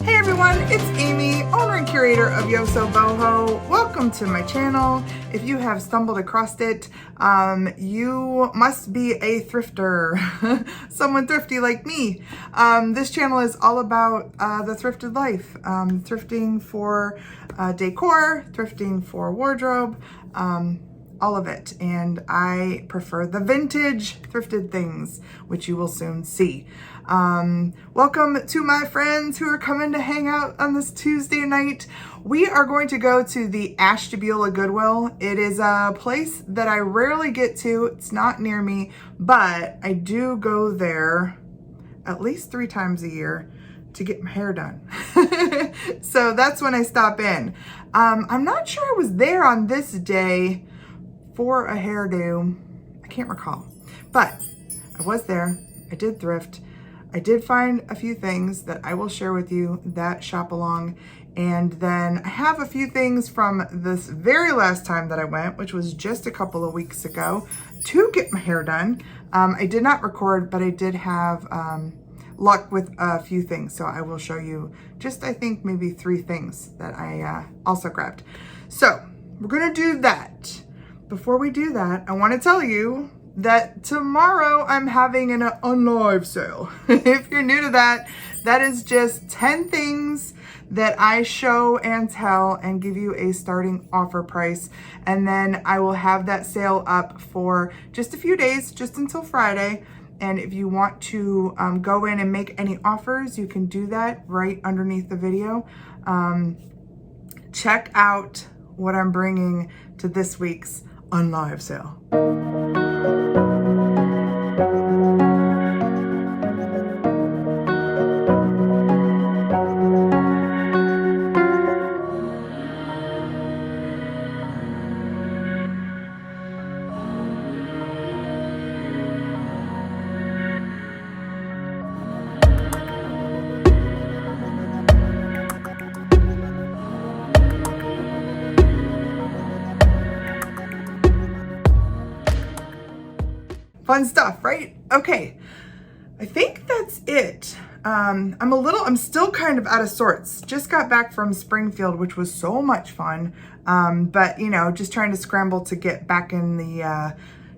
Hey everyone, it's Amy, owner and curator of YosoBoho. Welcome to my channel. If you have stumbled across it, you must be a thrifter, someone thrifty like me. This channel is all about the thrifted life, thrifting for decor, thrifting for wardrobe, all of it. And I prefer the vintage thrifted things, which you will soon see. Welcome to my friends who are coming to hang out on this Tuesday night. We are going to go to the Ashtabula Goodwill. It is a place that I rarely get to. It's not near me, but I do go there at least 3 times a year to get my hair done. So that's when I stop in. I'm not sure I was there on this day for a hairdo. I can't recall, but I was there. I did thrift. I did find a few things that I will share with you that shop along. And then I have a few things from this very last time that I went, which was just a couple of weeks ago, to get my hair done. I did not record, but I did have luck with a few things. So I will show you just, I think, maybe 3 things that I also grabbed. So we're gonna do that. Before we do that, I wanna tell you that tomorrow I'm having an live sale. If you're new to that, that is just 10 things that I show and tell and give you a starting offer price. And then I will have that sale up for just a few days, just until Friday. And if you want to go in and make any offers, you can do that right underneath the video. Check out what I'm bringing to this week's live sale. Fun stuff, right? Okay, I think that's it. I'm still kind of out of sorts. Just got back from Springfield, which was so much fun. But you know, just trying to scramble to get back in the,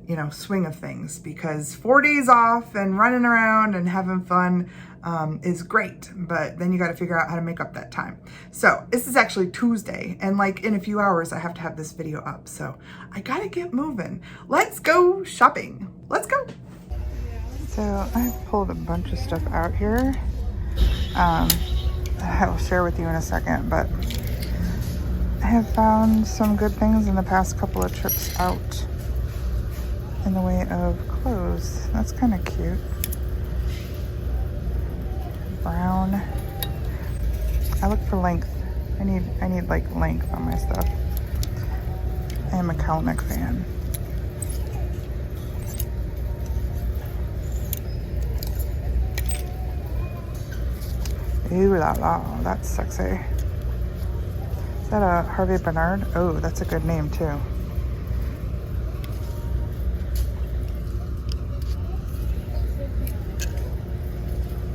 you know, swing of things, because 4 days off and running around and having fun is great, but then you got to figure out how to make up that time. So this is actually Tuesday, and like in a few hours I have to have this video up, so I gotta get moving. Let's go shopping. Let's go. So I pulled a bunch of stuff out here. I'll share with you in a second, but I have found some good things in the past couple of trips out in the way of clothes. That's kind of cute. Brown. I look for length. I need like length on my stuff. I am a Kalnick fan. Ooh la la, that's sexy. Is that a Harvey Bernard? Oh, that's a good name too.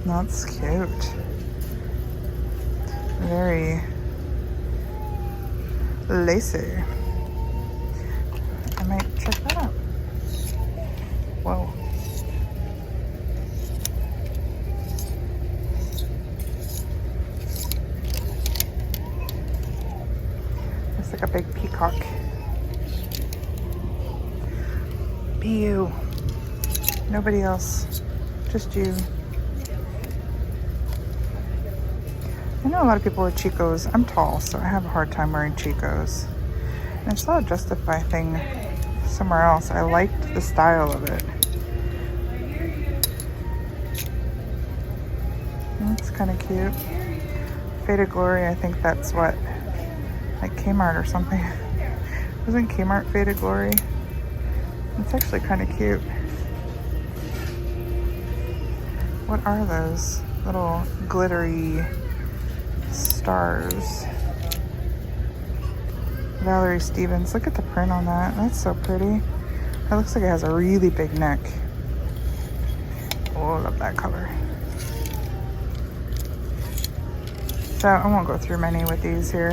That's cute. Very lacy. I might check that out. Whoa. Looks like a big peacock. Be you. Nobody else. Just you. I know a lot of people wear Chicos. I'm tall, so I have a hard time wearing Chicos. And I saw a Justify thing somewhere else. I liked the style of it. That's kind of cute. Faded Glory, I think that's what, like Kmart or something. Wasn't Kmart Faded Glory? It's actually kind of cute. What are those little glittery stars? Valerie Stevens. Look at the print on that. That's so pretty. It looks like it has a really big neck. Oh, I love that color. So I won't go through many with these here,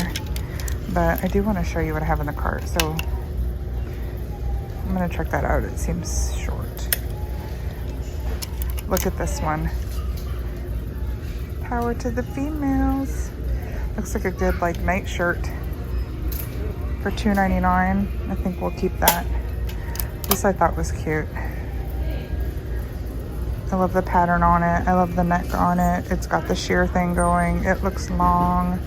but I do want to show you what I have in the cart. So I'm gonna check that out. It seems short. Look at this one. Power to the females. Looks like a good like night shirt for $2.99. I think we'll keep that. This I thought was cute. I love the pattern on it. I love the neck on it. It's got the sheer thing going. It looks long.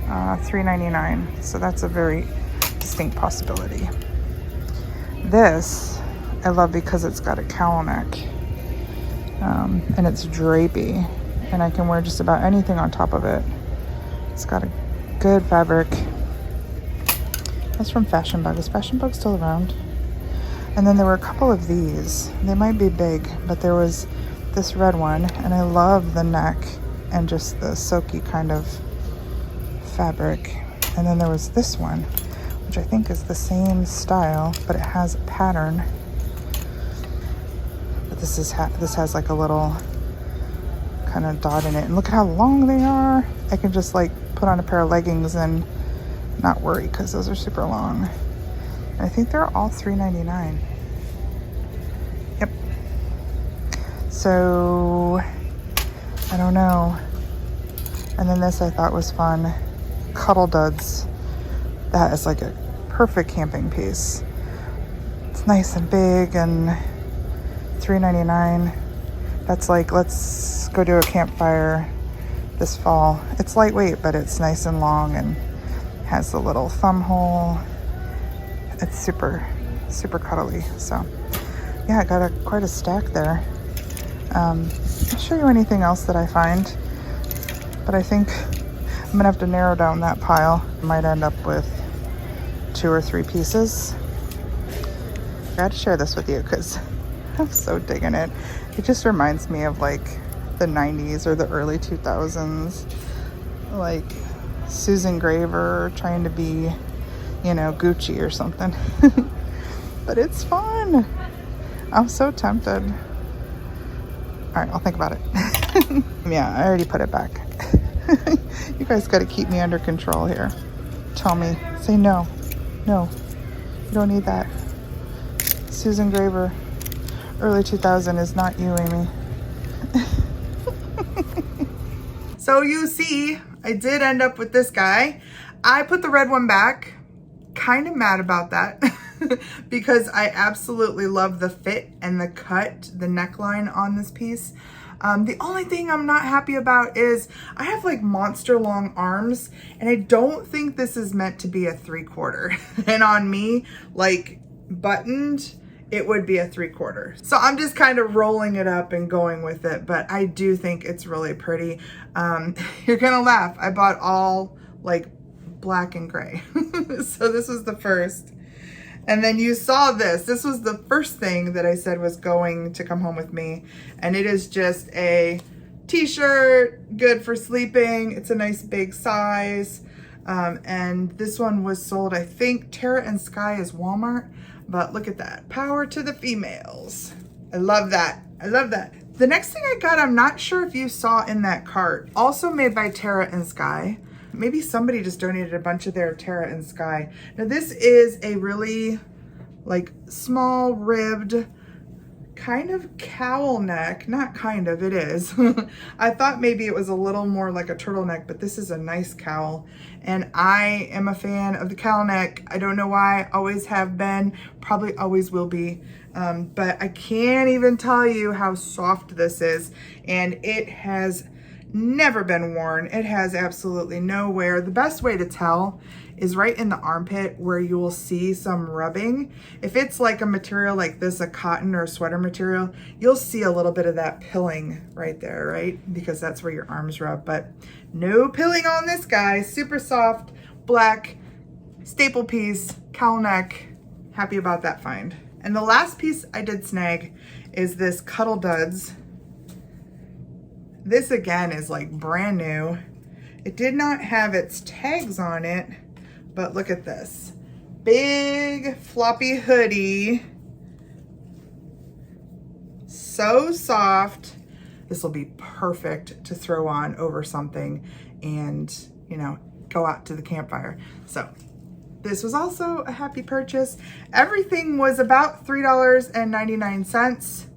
$3.99. So that's a very distinct possibility. This I love because it's got a cowl neck. And it's drapey. And I can wear just about anything on top of it. It's got a good fabric. That's from Fashion Bug. Is Fashion Bug still around? And then there were a couple of these. They might be big, but there was this red one, and I love the neck and just the silky kind of fabric. And then there was this one, which I think is the same style, but it has a pattern. But this has like a little kind of dot in it. And look at how long they are. I can just like put on a pair of leggings and not worry because those are super long. And I think they're all $3.99. Yep. So I don't know. And then this I thought was fun. Cuddle Duds. That is like a perfect camping piece. It's nice and big and $3.99. That's like, let's go do a campfire this fall. It's lightweight, but it's nice and long and has the little thumb hole. It's super, super cuddly. So yeah, I got quite a stack there. I'll show you anything else that I find, but I think I'm gonna have to narrow down that pile. I might end up with 2 or 3 pieces. I gotta share this with you because I'm so digging it. It just reminds me of like the 90s or the early 2000s, like Susan Graver trying to be, you know, Gucci or something. But it's fun. I'm so tempted. All right, I'll think about it. Yeah, I already put it back. You guys got to keep me under control here. Tell me, say no. No, you don't need that. Susan Graver, early 2000 is not you, Amy. So you see, I did end up with this guy. I put the red one back. Kind of mad about that because I absolutely love the fit and the cut, the neckline on this piece. The only thing I'm not happy about is I have like monster long arms and I don't think this is meant to be a 3/4. And on me, like buttoned, it would be a 3/4. So I'm just kind of rolling it up and going with it, but I do think it's really pretty. You're gonna laugh. I bought all like black and gray. So this was the first. And then you saw this. This was the first thing that I said was going to come home with me. And it is just a t-shirt, good for sleeping. It's a nice big size. And this one was sold, I think, Terra and Sky is Walmart. But look at that. Power to the females. I love that. I love that. The next thing I got, I'm not sure if you saw in that cart. Also made by Terra and Sky. Maybe somebody just donated a bunch of their Terra and Sky. Now this is a really like small ribbed kind of cowl neck. Not kind of, it is. I thought maybe it was a little more like a turtleneck, but this is a nice cowl. And I am a fan of the cowl neck. I don't know why, always have been, probably always will be. But I can't even tell you how soft this is. And it has never been worn. It has absolutely no wear. The best way to tell is right in the armpit where you will see some rubbing. If it's like a material like this, a cotton or a sweater material, you'll see a little bit of that pilling right there, right? Because that's where your arms rub, but no pilling on this guy. Super soft, black, staple piece, cowl neck. Happy about that find. And the last piece I did snag is this Cuddle Duds. This again is like brand new. It did not have its tags on it, but look at this. Big floppy hoodie. So soft. this will be perfect to throw on over something and, you know, go out to the campfire. So this was also a happy purchase. Everything was about $3.99.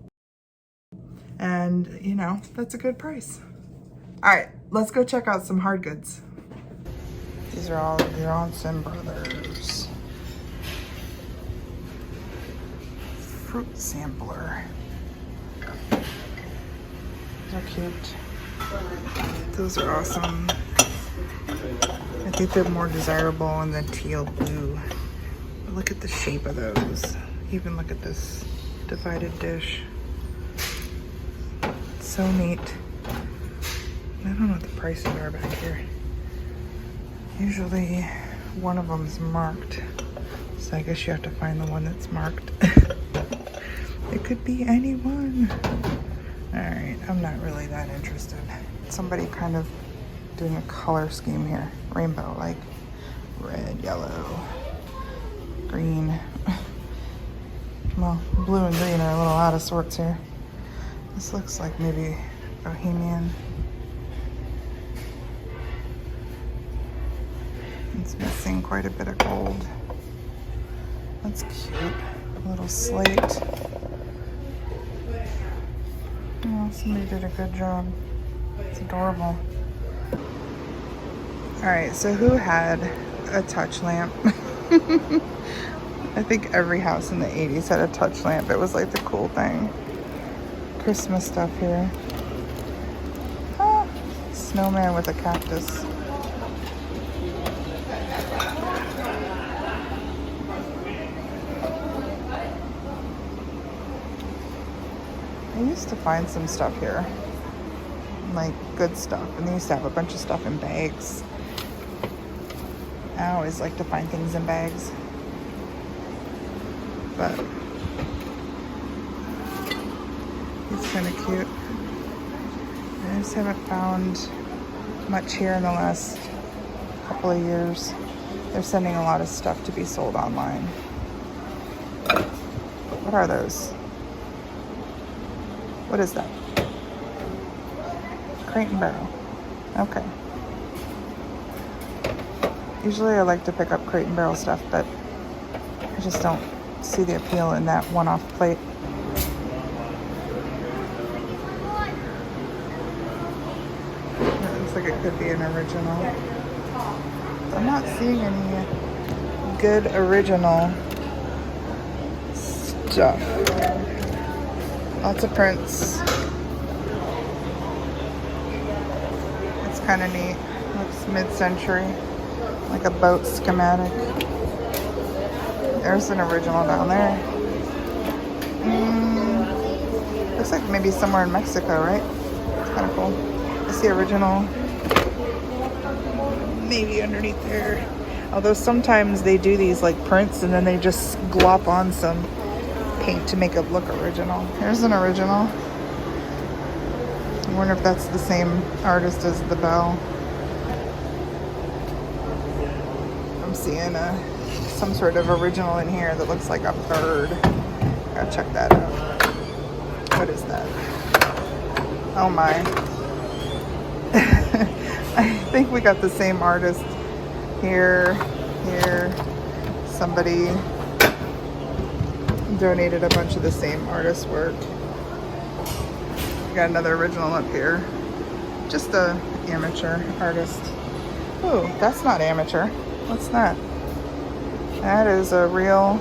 And, you know, that's a good price. All right, let's go check out some hard goods. These are all of Johnson Brothers. Fruit sampler. They're cute. Those are awesome. I think they're more desirable in the teal blue. But look at the shape of those. Even look at this divided dish. So neat. I don't know what the prices are back here. Usually one of them's marked. So I guess you have to find the one that's marked. It could be any one. All right, I'm not really that interested. Somebody kind of doing a color scheme here. Rainbow, like red, yellow, green. Well, blue and green are a little out of sorts here. This looks like maybe bohemian. It's missing quite a bit of gold. That's cute. A little slate. Oh, somebody did a good job. It's adorable. All right, so who had a touch lamp? I think every house in the 80s had a touch lamp. It was like the cool thing. Christmas stuff here. Ah, snowman with a cactus. I used to find some stuff here, like good stuff, and they used to have a bunch of stuff in bags. I always like to find things in bags, but it's kind of cute. I just haven't found much here in the last couple of years. They're sending a lot of stuff to be sold online. What are those? What is that? Crate and barrel. Okay. Usually I like to pick up crate and barrel stuff, but I just don't see the appeal in that one-off plate. It looks like it could be an original. I'm not seeing any good original stuff. Lots of prints. It's kind of neat. Looks mid-century, like a boat schematic. There's an original down there. Looks like maybe somewhere in Mexico, right? It's kind of cool. I see original maybe underneath there. Although sometimes they do these like prints and then they just glop on some paint to make it look original. Here's an original. I wonder if that's the same artist as the bell. I'm seeing some sort of original in here that looks like a bird. Gotta check that out. What is that? Oh my. I think we got the same artist here. Somebody donated a bunch of the same artist's work. We got another original up here. Just a amateur artist. Oh, that's not amateur. What's that? That is a real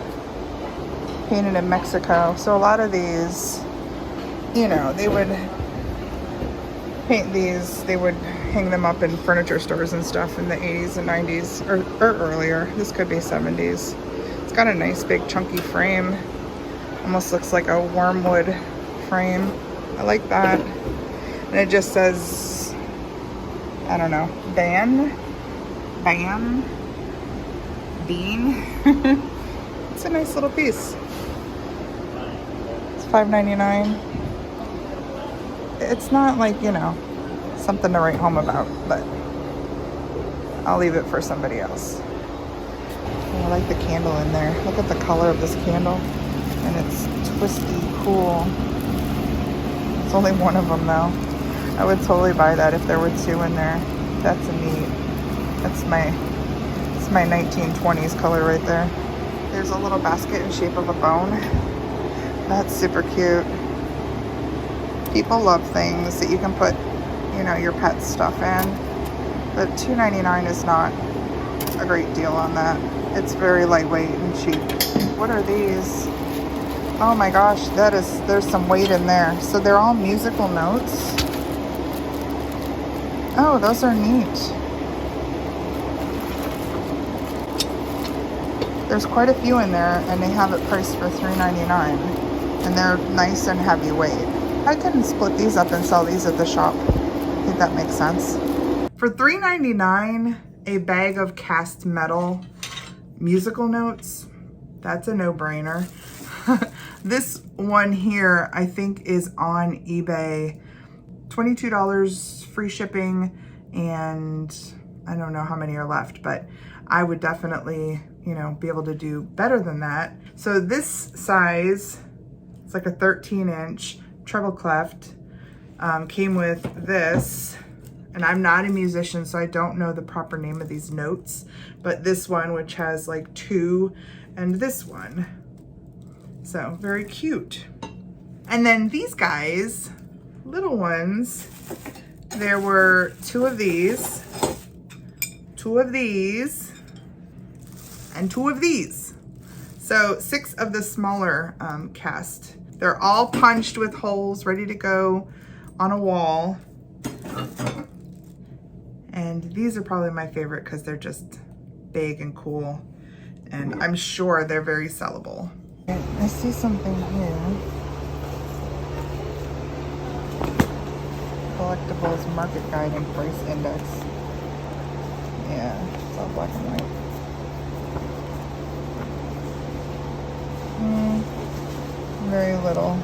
painted in Mexico. So a lot of these, you know, they would paint these, they would hang them up in furniture stores and stuff in the 80s and 90s or earlier. This could be 70s. It's got a nice big chunky frame. Almost looks like a wormwood frame. I like that. And it just says, I don't know, Bean. It's a nice little piece. It's $5.99. It's not like, you know, something to write home about, but I'll leave it for somebody else. Oh, I like the candle in there. Look at the color of this candle. And it's twisty, cool. It's only one of them though. I would totally buy that if there were two in there. That's a neat. It's my 1920s color right there. There's a little basket in shape of a bone. That's super cute. People love things that you can put, you know, your pet stuff in. But $2.99 is not a great deal on that. It's very lightweight and cheap. What are these? Oh my gosh, there's some weight in there. So they're all musical notes. Oh, those are neat. There's quite a few in there, and they have it priced for $3.99. And they're nice and heavyweight. I can split these up and sell these at the shop. I think that makes sense. For $3.99, a bag of cast metal musical notes, that's a no-brainer. This one here, I think, is on eBay. $22 free shipping, and I don't know how many are left, but I would definitely, you know, be able to do better than that. So this size, it's like a 13-inch treble clef, came with this, and I'm not a musician, so I don't know the proper name of these notes, but this one, which has like 2, and this one. So very cute. And then these guys, little ones, there were 2 of these, 2 of these, and 2 of these. So 6 of the smaller cast. They're all punched with holes, ready to go on a wall. And these are probably my favorite because they're just big and cool. And I'm sure they're very sellable. I see something here. Collectibles Market Guide and Price Index. Yeah, it's all black and white. Very little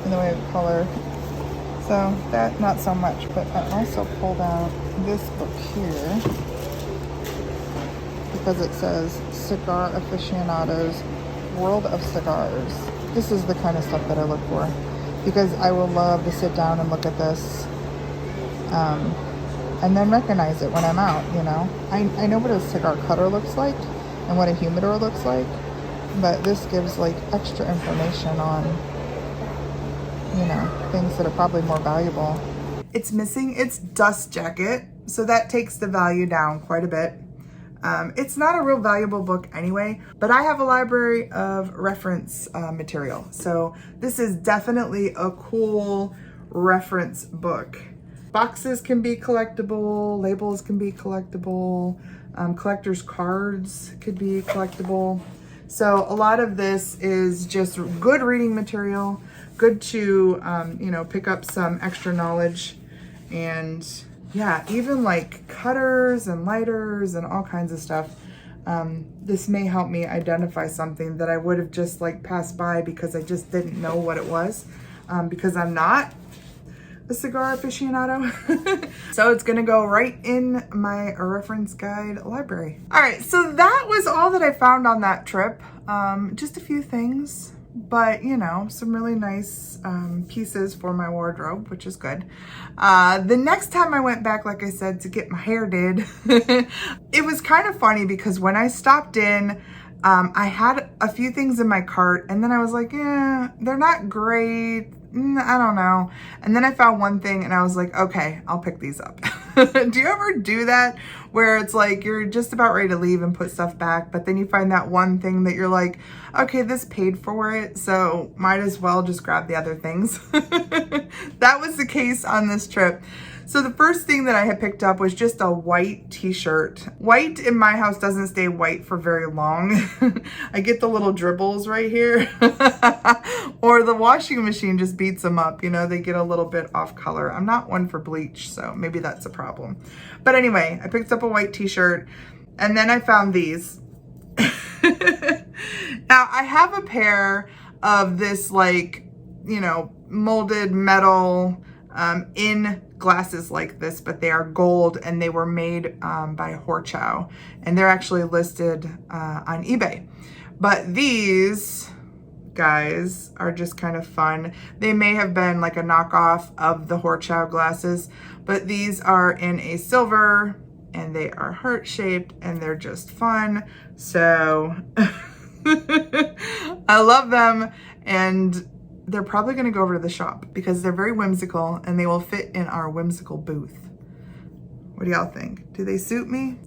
in the way of color. So that, not so much, but I also pulled out this book here because it says Cigar Aficionados World of Cigars. This is the kind of stuff that I look for because I will love to sit down and look at this and then recognize it when I'm out, you know. I know what a cigar cutter looks like and what a humidor looks like, but this gives like extra information on, you know, things that are probably more valuable. It's missing its dust jacket, so that takes the value down quite a bit. It's not a real valuable book anyway, but I have a library of reference material. So this is definitely a cool reference book. Boxes can be collectible, labels can be collectible, collector's cards could be collectible. So a lot of this is just good reading material, good to, you know, pick up some extra knowledge. And yeah, even like cutters and lighters and all kinds of stuff. This may help me identify something that I would have just like passed by because I just didn't know what it was, because I'm not a cigar aficionado. So it's gonna go right in my reference guide library. All right, so that was all that I found on that trip. Just a few things, but you know, some really nice pieces for my wardrobe, which is good. The next time I went back, like I said, to get my hair did, it was kind of funny because when I stopped in, I had a few things in my cart and then I was like, yeah, they're not great. I don't know. And then I found one thing and I was like, okay, I'll pick these up. Do you ever do that where it's like you're just about ready to leave and put stuff back, but then you find that one thing that you're like, okay, this paid for it, so might as well just grab the other things. That was the case on this trip. So the first thing that I had picked up was just a white t-shirt. White in my house doesn't stay white for very long. I get the little dribbles right here. Or the washing machine just beats them up. You know, they get a little bit off color. I'm not one for bleach, so maybe that's a problem. But anyway, I picked up a white t-shirt and then I found these. Now I have a pair of this like, you know, molded metal in glasses like this, but they are gold and they were made by Horchow and they're actually listed on eBay. But these, guys are just kind of fun. They may have been like a knockoff of the Horchow glasses, but these are in a silver and they are heart-shaped and they're just fun. So I love them, and they're probably gonna go over to the shop because they're very whimsical and they will fit in our whimsical booth. What do y'all think? Do they suit me?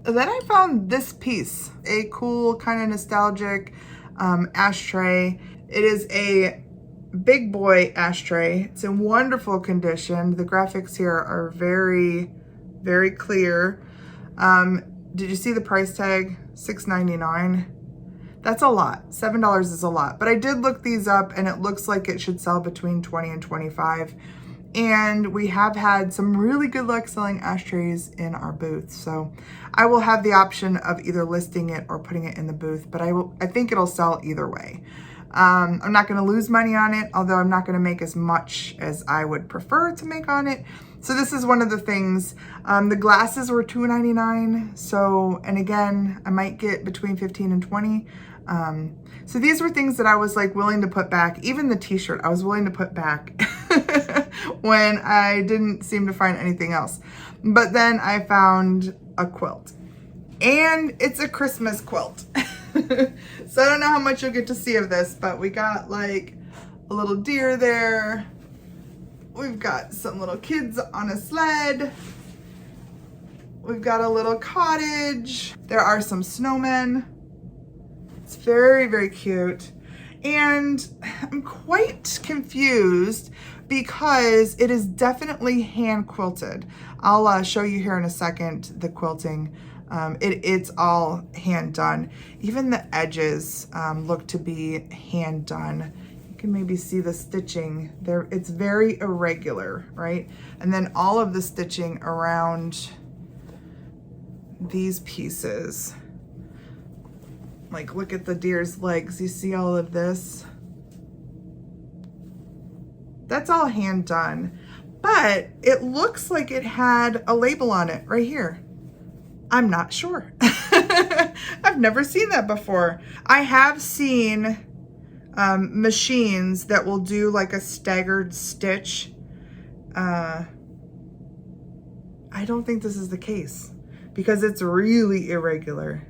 Then I found this piece, a cool kind of nostalgic ashtray. It is a big boy ashtray. It's in wonderful condition. The graphics here are very, very clear. Did you see the price tag? $6.99. That's a lot. $7 is a lot. But I did look these up and it looks like it should sell between $20 and $25. And we have had some really good luck selling ashtrays in our booth. So I will have the option of either listing it or putting it in the booth, but I think it'll sell either way. I'm not gonna lose money on it, although I'm not gonna make as much as I would prefer to make on it. So this is one of the things. The glasses were $2.99. So, and again, I might get between 15 and 20. So these were things that I was like willing to put back. Even the t-shirt I was willing to put back when I didn't seem to find anything else. But then I found a quilt, and it's a Christmas quilt. So I don't know how much you'll get to see of this, but we got like a little deer there. We've got some little kids on a sled. We've got a little cottage. There are some snowmen. It's very, very cute. And I'm quite confused because it is definitely hand quilted. I'll show you here in a second the quilting. It's all hand done. Even the edges look to be hand done. You can maybe see the stitching there. It's very irregular, right? And then all of the stitching around these pieces. Like, look at the deer's legs. You see all of this? That's all hand done. But it looks like it had a label on it right here. I'm not sure. I've never seen that before. I have seen machines that will do like a staggered stitch. I don't think this is the case because it's really irregular.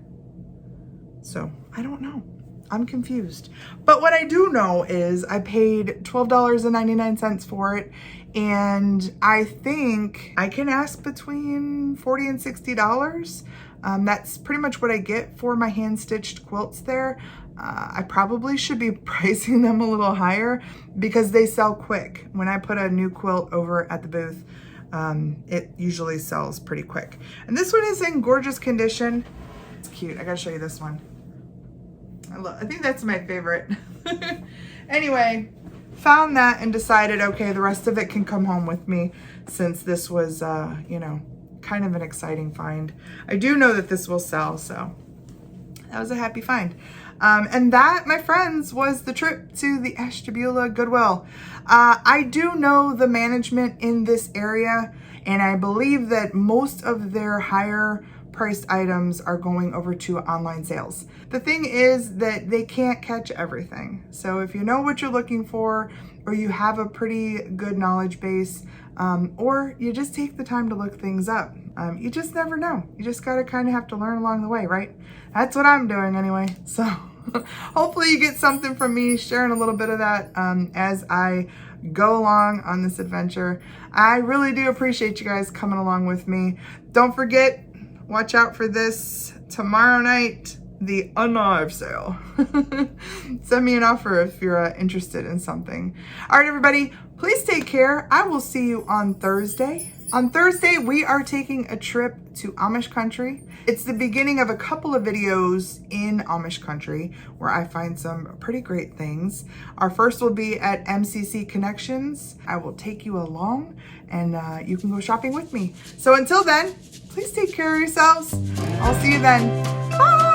So I don't know. I'm confused. But what I do know is I paid $12.99 for it. And I think I can ask between $40 and $60. That's pretty much what I get for my hand-stitched quilts there. I probably should be pricing them a little higher because they sell quick. When I put a new quilt over at the booth, it usually sells pretty quick. And this one is in gorgeous condition. It's cute. I gotta show you this one. I think that's my favorite. Anyway, found that and decided, okay, the rest of it can come home with me since this was, you know, kind of an exciting find. I do know that this will sell, so that was a happy find. And that, my friends, was the trip to the Ashtabula Goodwill. I do know the management in this area, and I believe that most of their higher priced items are going over to online sales. The thing is that they can't catch everything. So if you know what you're looking for, or you have a pretty good knowledge base, or you just take the time to look things up, you just never know. You just gotta kind of have to learn along the way, right? That's what I'm doing anyway. So hopefully you get something from me sharing a little bit of that as I go along on this adventure. I really do appreciate you guys coming along with me. Don't forget, watch out for this tomorrow night, the Unarved sale. Send me an offer if you're interested in something. All right, everybody, please take care. I will see you on Thursday. On Thursday, we are taking a trip to Amish country. It's the beginning of a couple of videos in Amish country where I find some pretty great things. Our first will be at MCC Connections. I will take you along and you can go shopping with me. So until then, please take care of yourselves. I'll see you then. Bye.